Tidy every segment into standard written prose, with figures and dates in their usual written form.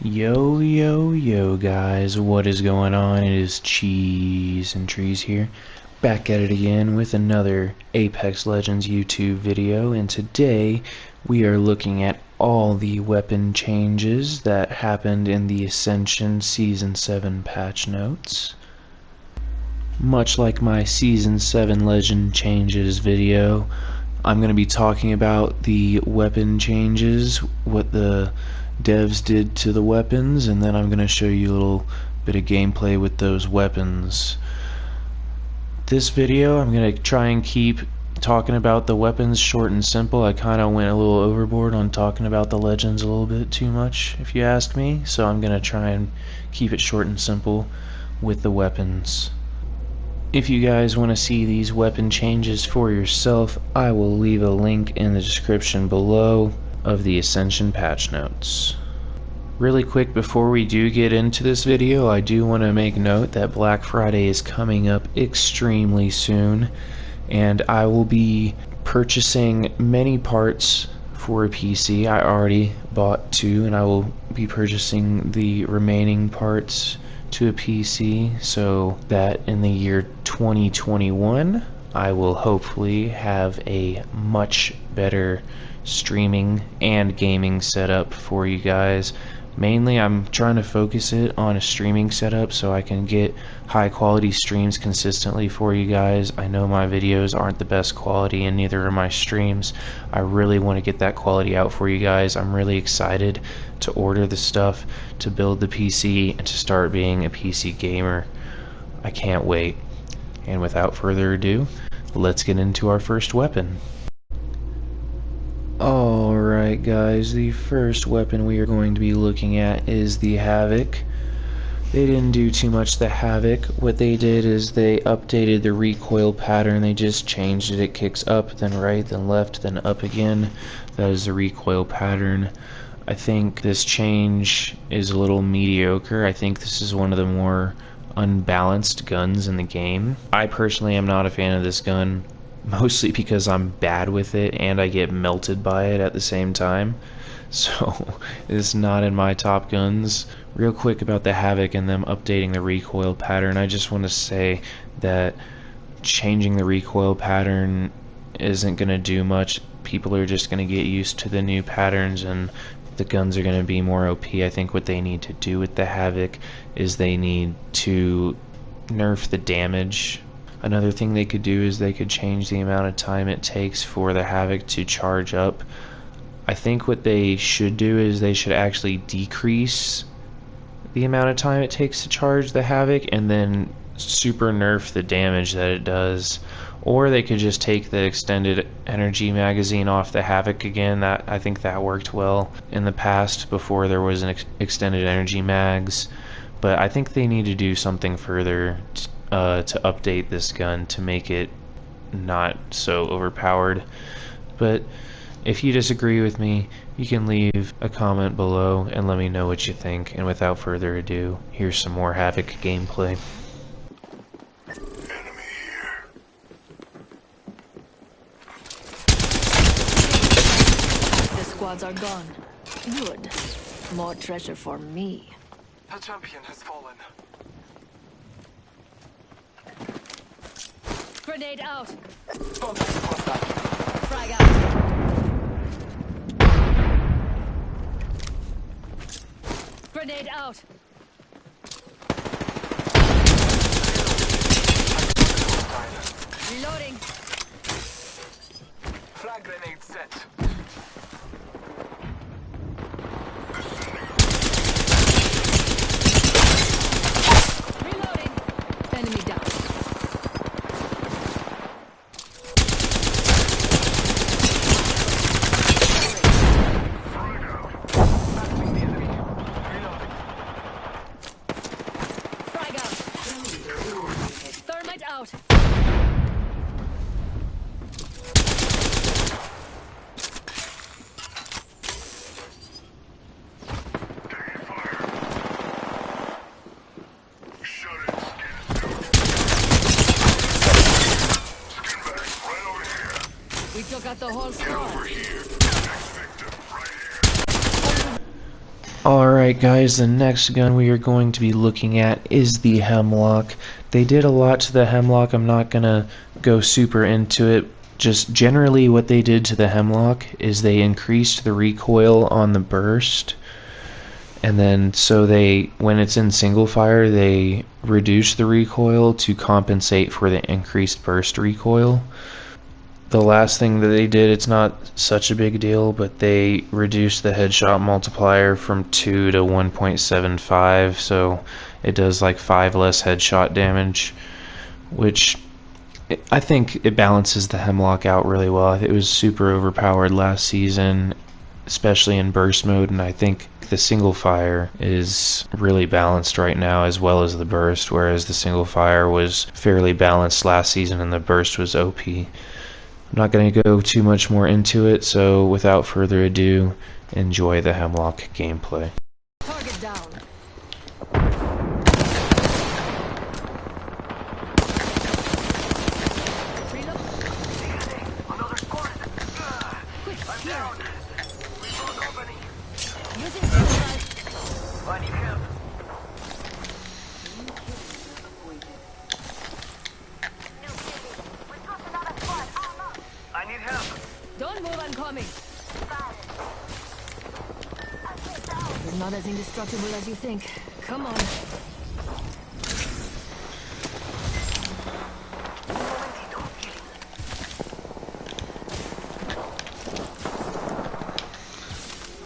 Yo guys, what is going on? It is Cheese and Trees here, back at it again with another Apex Legends YouTube video, and today we are looking at all the weapon changes that happened in the Ascension Season 7 patch notes. Much like my Season 7 Legend changes video, I'm going to be talking about the weapon changes, what the devs did to the weapons, and then I'm going to show you a little bit of gameplay with those weapons. This video I'm going to try and keep talking about the weapons short and simple. I kind of went a little overboard on talking about the legends a little bit too much, if you ask me, so I'm going to try and keep it short and simple with the weapons. If you guys want to see these weapon changes for yourself, I will leave a link in the description below of the Ascension Patch Notes. Really quick before we do get into this video, I do want to make note that Black Friday is coming up extremely soon, and I will be purchasing many parts for a PC. I already bought 2, and I will be purchasing the remaining parts to a PC, so that in the year 2021 I will hopefully have a much better streaming and gaming setup for you guys. Mainly I'm trying to focus it on a streaming setup so I can get high quality streams consistently for you guys. I know my videos aren't the best quality and neither are my streams. I really want to get that quality out for you guys. I'm really excited to order the stuff, to build the PC, and to start being a PC gamer. I can't wait. And without further ado, let's get into our first weapon. Alright guys, the first weapon we are going to be looking at is the Havoc. They didn't do too much to the Havoc. What they did is they updated the recoil pattern. They just changed it. It kicks up, then right, then left, then up again. That is the recoil pattern. I think this change is a little mediocre. I think this is one of the more unbalanced guns in the game. I personally am not a fan of this gun, mostly because I'm bad with it and I get melted by it at the same time, so it's not in my top guns. Real quick about the Havoc and them updating the recoil pattern, I just want to say that changing the recoil pattern isn't going to do much. People are just going to get used to the new patterns and the guns are going to be more OP. I think what they need to do with the Havoc is they need to nerf the damage. Another thing they could do is they could change the amount of time it takes for the Havoc to charge up. I think what they should do is they should actually decrease the amount of time it takes to charge the Havoc and then super nerf the damage that it does. Or they could just take the extended energy magazine off the Havoc again. I think that worked well in the past before there was an extended energy mags. But I think they need to do something further to update this gun to make it not so overpowered. But if you disagree with me, you can leave a comment below and let me know what you think. And without further ado, here's some more Havoc gameplay. Squads are gone. Good. More treasure for me. A champion has fallen. Grenade out. Contact squad back. Frag out. Grenade out. Reloading. Flag grenade set. Reloading. Enemy down. Battling the enemy. Reloading. Frag out. Thermite out. We took out the whole squad. Alright Alright guys, the next gun we are going to be looking at is the Hemlock. They did a lot to the Hemlock. I'm not gonna go super into it. Just generally what they did to the Hemlock is they increased the recoil on the burst, and then so when it's in single fire, they reduce the recoil to compensate for the increased burst recoil. The last thing that they did, it's not such a big deal, but they reduced the headshot multiplier from 2 to 1.75, so it does like 5 less headshot damage, which I think it balances the Hemlock out really well. It was super overpowered last season, especially in burst mode, and I think the single fire is really balanced right now as well as the burst, whereas the single fire was fairly balanced last season and the burst was OP. I'm not going to go too much more into it, so without further ado, enjoy the Hemlock gameplay. Target down. Another squad. Quick, I'm here. down. We found opening. Using suicide. I need help. I need help. Don't move, I'm coming. It's not as indestructible as you think. Come on.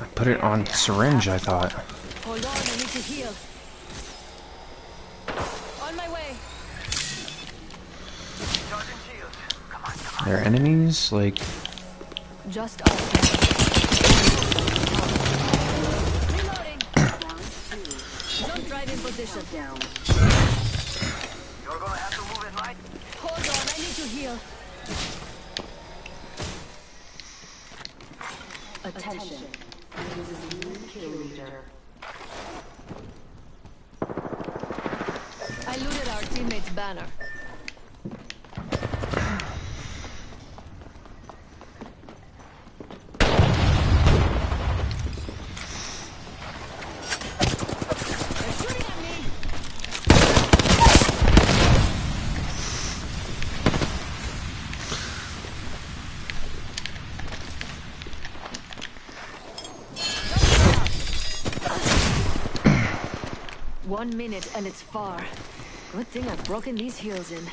I put it on syringe, I thought. Hold on, I need to heal. On my way. Charging shields. Come on. They're enemies? Like, Just us. Reloading. Don't drive in position. You're gonna have to move at night. Hold on, I need to heal. Attention. This is a new kill leader. I looted our teammate's banner. They're shooting at me. One minute and it's far. Good thing I've broken these heels in.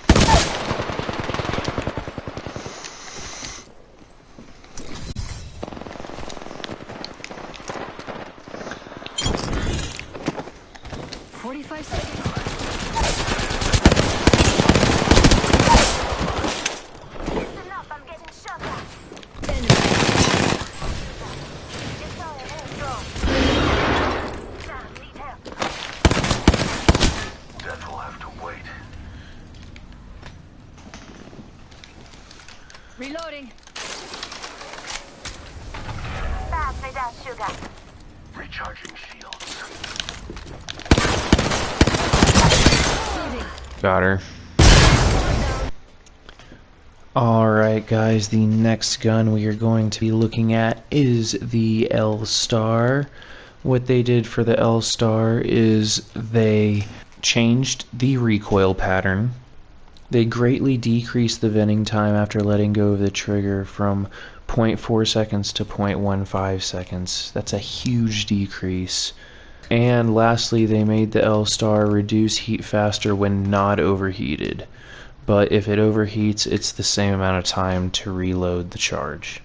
"45 seconds. Listen up, I'm getting shot at. Enemy. Just saw an airdrop. Damn, need help. That will have to wait. Reloading. Pass me that sugar. Recharging shields. Shooting. got her. Alright guys, the next gun we are going to be looking at is the L-Star. What they did for the L-Star is they changed the recoil pattern. They greatly decreased the venting time after letting go of the trigger from 0.4 seconds to 0.15 seconds. That's a huge decrease. And lastly, they made the L-Star reduce heat faster when not overheated. But if it overheats, it's the same amount of time to reload the charge.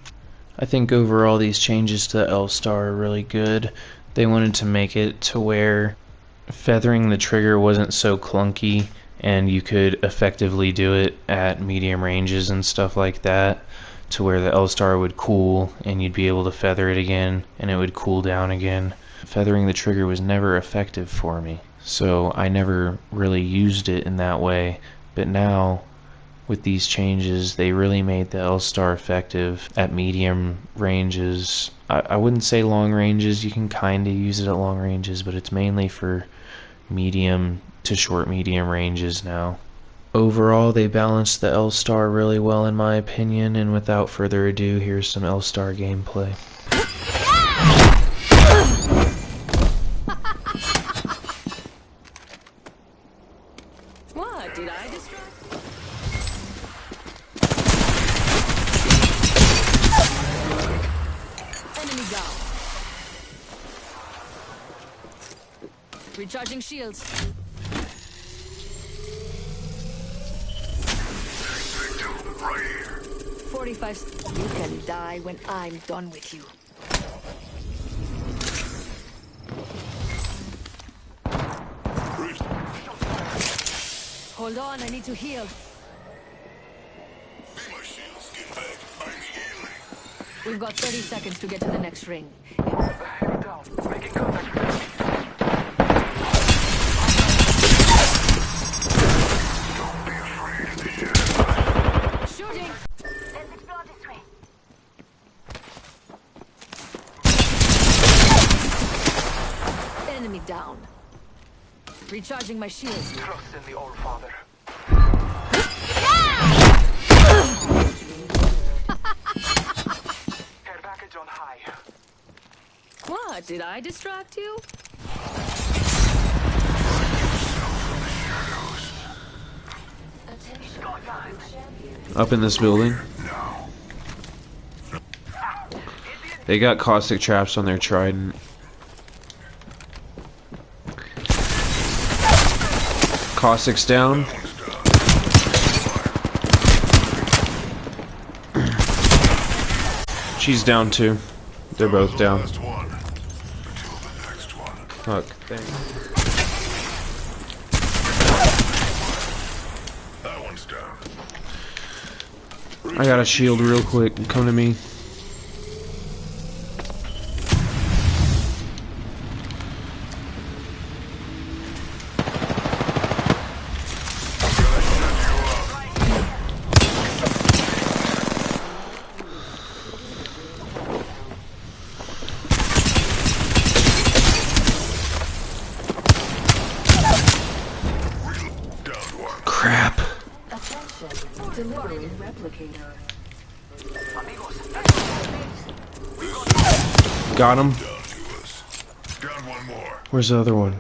I think overall these changes to the L-Star are really good. They wanted to make it to where feathering the trigger wasn't so clunky and you could effectively do it at medium ranges and stuff like that, to where the L-Star would cool and you'd be able to feather it again and it would cool down again. Feathering the trigger was never effective for me, so I never really used it in that way. But now, with these changes, they really made the L-Star effective at medium ranges. I wouldn't say long ranges, you can kind of use it at long ranges, but it's mainly for medium to short medium ranges now. Overall, they balanced the L-Star really well in my opinion, and without further ado, here's some L-Star gameplay. Did I distract? Enemy down. Recharging shields. Right here. 45. You can die when I'm done with you. Hold on, I need to heal. My shields, get back. I'm healing. We've got 30 seconds to get to the next ring. Heading down. Making contact. Don't be afraid of the shadow. Shooting! Let's explore this way. Enemy down. Recharging my shields. Trust in the All Father. Care package on high. What? Did I distract you? Up in this building. They got caustic traps on their trident. Caustic's down. She's down too. They're both down. Fuck. That one's down. I got a shield real quick. Come to me. Crap. Delivering replicator. Got him. Down to us. Down one more. Where's the other one?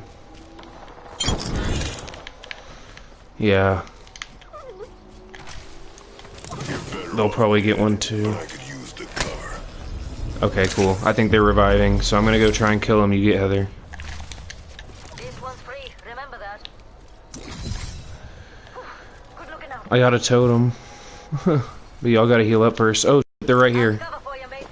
Yeah. They'll probably get one too. I could use the cover. Okay, cool. I think they're reviving, so I'm gonna go try and kill them. You get Heather. This one's free. Remember that. Good looking out. I got a totem. But y'all gotta heal up first. Oh, they're right here. Cover for you, mate.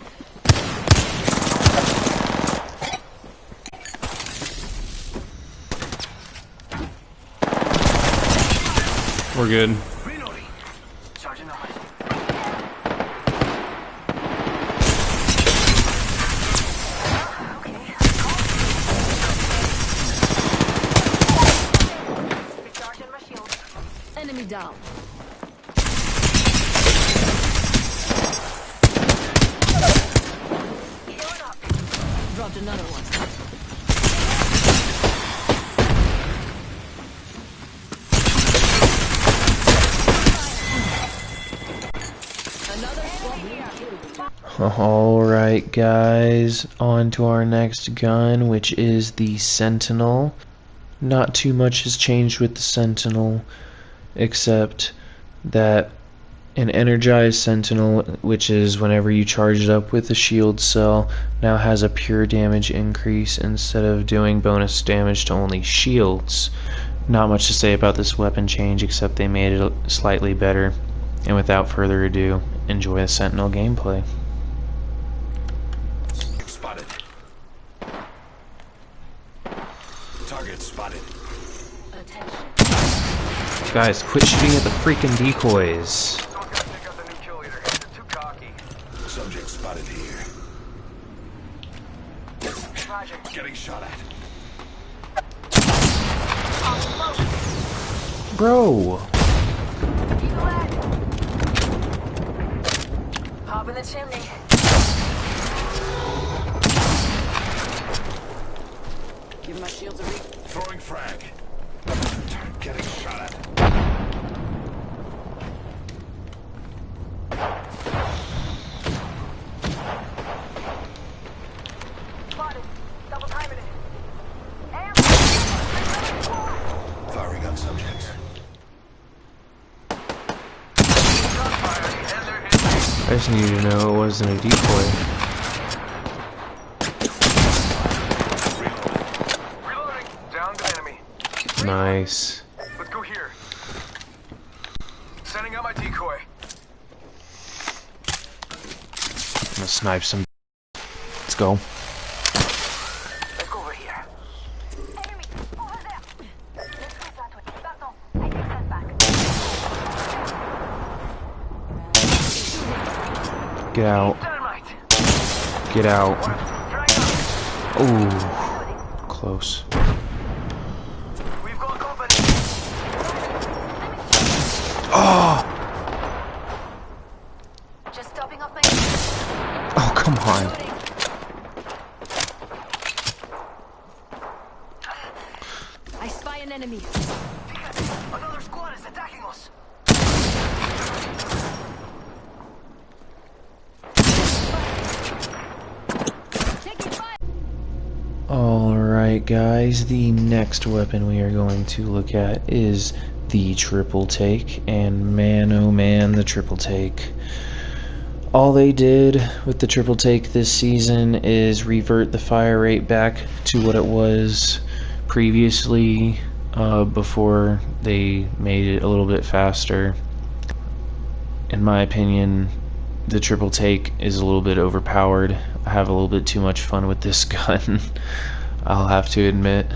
We're good. Reloading. Charging up. Recharging my shield. Enemy down. Healing up. Dropped another one. Another squad. Alright guys, on to our next gun, which is the Sentinel. Not too much has changed with the Sentinel, except that an energized Sentinel, which is whenever you charge it up with a shield cell, now has a pure damage increase instead of doing bonus damage to only shields. Not much to say about this weapon change, except they made it slightly better. And without further ado, enjoy the Sentinel gameplay. Spotted. Target spotted. Guys, quit shooting at the freaking decoys. Someone's gotta pick up the new kill leader. They're too cocky. Subject spotted here. Roger. Getting shot at. Bro! Hop in the chimney. Give my shields a reach. Throwing frag. Getting shot at. Spotted. Double timing it. And Firing on subjects. just needed to know it wasn't a decoy. Reloading. Down to enemy. Nice. Let's go here. Sending out my decoy. I'm gonna snipe some. Let's go. Let's go over here. Enemy, over there. Let's move that way. Pardon. I take that back. Get out. Dynamite. Get out. Drag out. Ooh. Close. We've got company. Oh! Just topping off my... Oh, come on. I spy an enemy. Another squad is attacking us. Taking fire. Alright guys, the next weapon we are going to look at is the triple take, and man oh man, the triple take. All they did with the triple take this season is revert the fire rate back to what it was previously, before they made it a little bit faster. In my opinion, the triple take is a little bit overpowered. I have a little bit too much fun with this gun, I'll have to admit.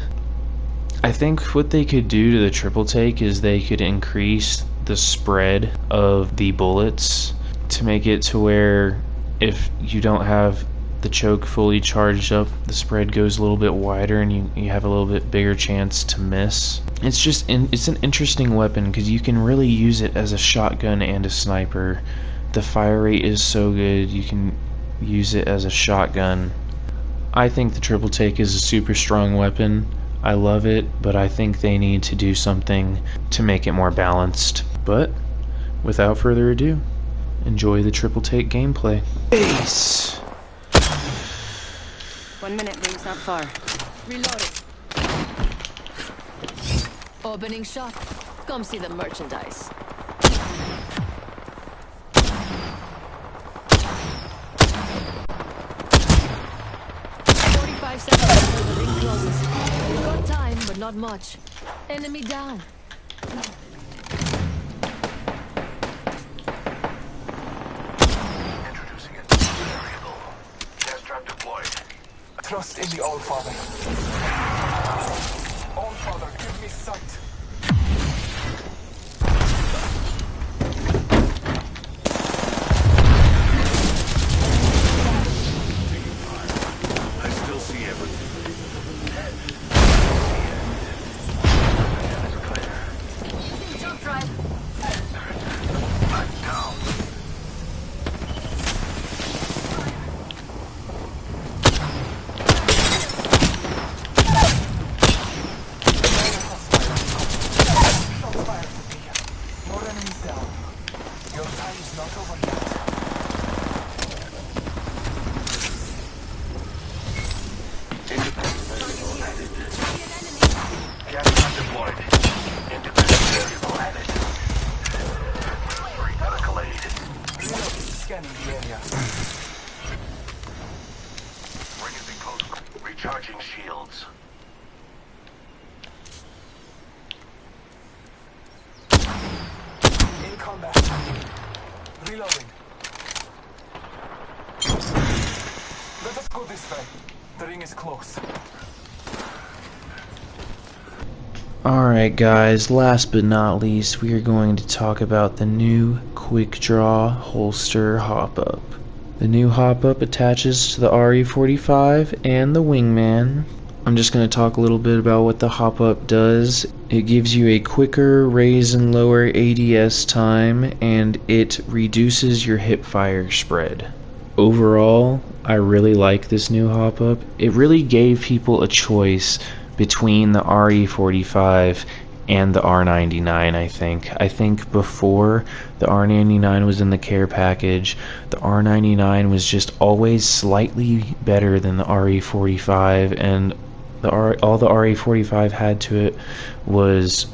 I think what they could do to the triple take is they could increase the spread of the bullets to make it to where if you don't have the choke fully charged up, the spread goes a little bit wider and you have a little bit bigger chance to miss. It's an interesting weapon because you can really use it as a shotgun and a sniper. The fire rate is so good, you can use it as a shotgun. I think the triple take is a super strong weapon. I love it, but I think they need to do something to make it more balanced. But without further ado, enjoy the triple take gameplay. Ace! 1 minute, ring's not far. Reloading. Opening shot. Come see the merchandise. Seconds until the ring closes. We've got time, but not much. Enemy down. Introducing a new variable. Gas trap deployed. Trust in the All-Father. All-Father, give me sight. I still see everything. Jump drive. I'm down. Shots fired to me. More enemies down. Your time is not over yet. Independent variable added. Gas trap deployed. Independent variable added. Medical aid. Scanning the area. Ring is in close. Recharging shields. In combat. Reloading. Let us go this way. The ring is close. Alright guys, last but not least, we are going to talk about the new Quick Draw Holster Hop-Up. The new Hop-Up attaches to the RE45 and the Wingman. I'm just going to talk a little bit about what the Hop-Up does. It gives you a quicker raise and lower ADS time, and it reduces your hip fire spread. Overall, I really like this new Hop-Up. It really gave people a choice between the RE45 and the R99, I think. I think before the R99 was in the care package, the R99 was just always slightly better than the RE45, and all the RE45 had to it was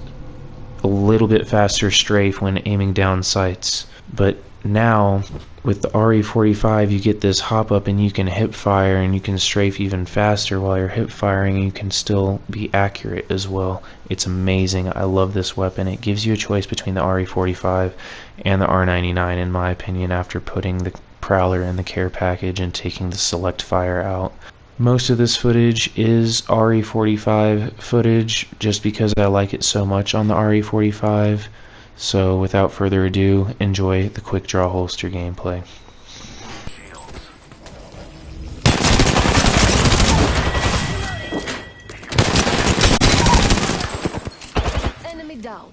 a little bit faster strafe when aiming down sights. But now with the RE45 you get this hop up and you can hip fire and you can strafe even faster while you're hip firing, and you can still be accurate as well. It's amazing. I love this weapon. It gives you a choice between the RE45 and the R99 in my opinion, after putting the Prowler in the care package and taking the select fire out. Most of this footage is RE45 footage just because I like it so much on the RE45. So without further ado, enjoy the quick draw holster gameplay. Enemy down.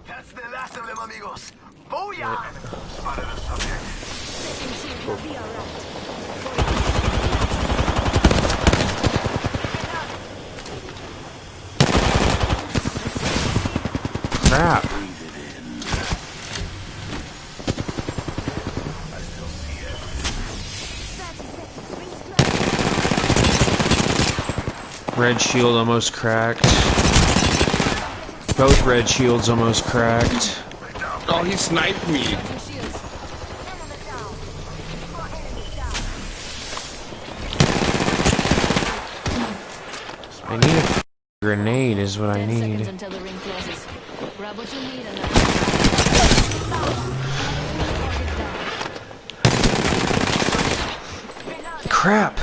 That's the last of them, amigos. Booyah! Spotted a subject. Crap. Red shield almost cracked. Both red shields almost cracked. Oh, he sniped me. I need a grenade is what I 10 seconds need. until the ring closes. Grab what you need and Crap!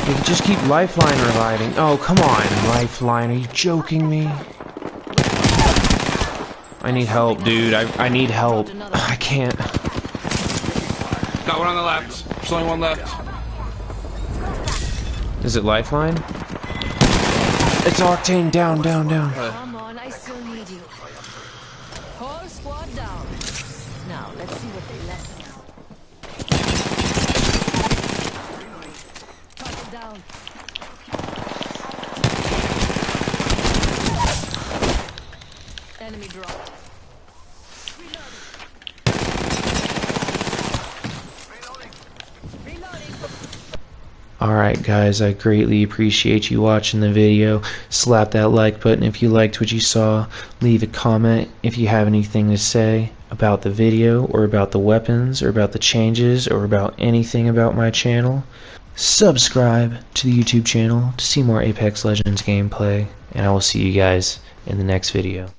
You can just keep lifeline reviving. Oh, come on, lifeline. Are you joking me? I need help, dude. I need help. I can't. Got one on the left. There's only one left. Is it lifeline? It's Octane. Down, down, down. come on, I still need you. Whole squad down. Now, let's see what they left. Target down. Enemy dropped. Alright guys, I greatly appreciate you watching the video. Slap that like button if you liked what you saw. Leave a comment if you have anything to say about the video, or about the weapons, or about the changes, or about anything about my channel. Subscribe to the YouTube channel to see more Apex Legends gameplay, and I will see you guys in the next video.